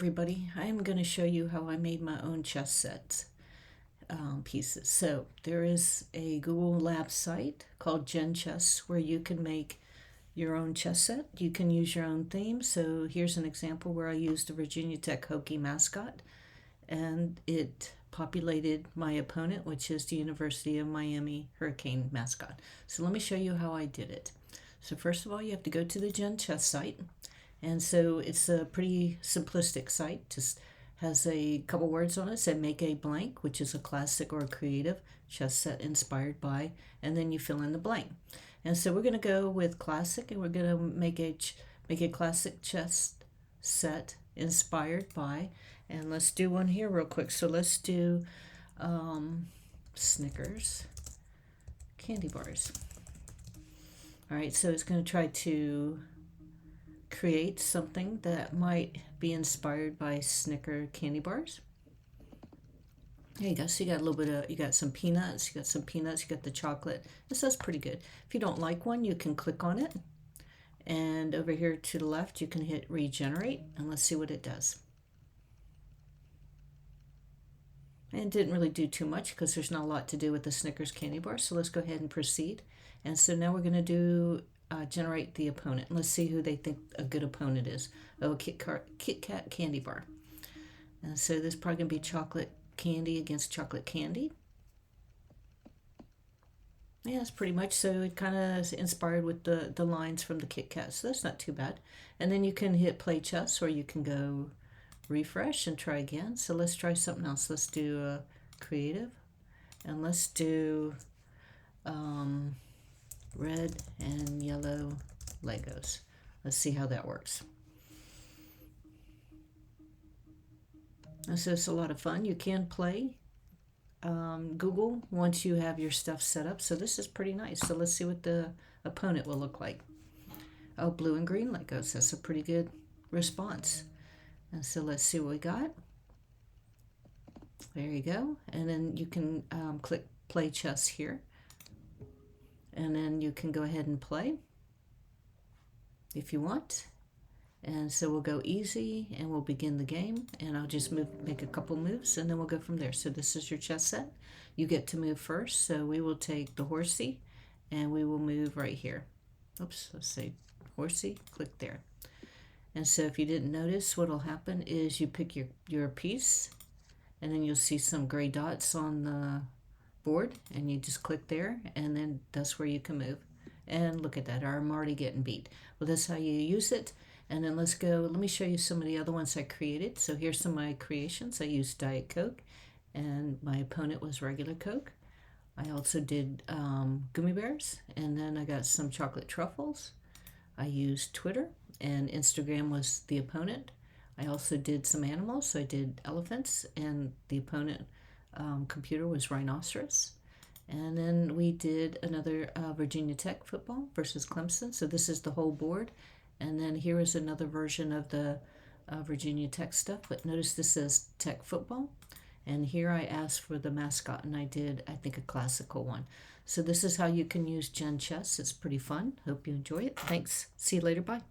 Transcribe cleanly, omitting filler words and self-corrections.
Everybody, I am going to show you how I made my own chess sets pieces. So there is a Google Lab site called GenChess where you can make your own chess set. You can use your own theme. So here's an example where I used the Virginia Tech Hokie mascot, and it populated my opponent, which is the University of Miami Hurricane mascot. So let me show you how I did it. So first of all, you have to go to the GenChess site. And so it's a pretty simplistic site, just has a couple words on it, say make a blank, which is a classic or a creative chess set inspired by, and then you fill in the blank. And so we're going to go with classic, and we're going to make a classic chess set inspired by, and let's do one here real quick. So let's do Snickers candy bars. All right, so it's going to try to create something that might be inspired by Snicker candy bars. There you go. So you got a little bit of, you got some peanuts, you got the chocolate. This is pretty good. If you don't like one, you can click on it. And over here to the left, you can hit regenerate, and let's see what it does. And it didn't really do too much because there's not a lot to do with the Snickers candy bar. So let's go ahead and proceed. And so now we're going to do generate the opponent. Let's see who they think a good opponent is. Oh, Kit Kat candy bar. And so this is probably going to be chocolate candy against chocolate candy. Yeah, that's pretty much. So it kind of is inspired with the lines from the Kit Kat. So that's not too bad. And then you can hit play chess, or you can go refresh and try again. So let's try something else. Let's do creative. And let's do red and yellow Legos. Let's see how that works. And so it's a lot of fun. You can play Google once you have your stuff set up. So this is pretty nice. So let's see what the opponent will look like. Oh, blue and green Legos. That's a pretty good response. And so let's see what we got. There you go. And then you can click play chess here. And then you can go ahead and play if you want. And so we'll go easy and we'll begin the game, and I'll just make a couple moves, and then we'll go from there. So this is your chess set. You get to move first. So we will take the horsey and we will move right here. Oops, let's say horsey, click there. And so if you didn't notice, what will happen is you pick your piece, and then you'll see some gray dots on the board, and you just click there, and then that's where you can move. And look at that, I'm already getting beat. Well, that's how you use it. And then let's go, let me show you some of the other ones I created. So here's some of my creations. I used Diet Coke, and my opponent was regular Coke. I also did gummy bears, and then I got some chocolate truffles. I used Twitter, and Instagram was the opponent. I also did some animals, so I did elephants, and the opponent computer was rhinoceros. And then we did another Virginia Tech football versus Clemson. So this is the whole board. And then here is another version of the Virginia Tech stuff. But notice this says Tech football. And here I asked for the mascot, and I did, I think, a classical one. So this is how you can use GenChess. It's pretty fun. Hope you enjoy it. Thanks. See you later. Bye.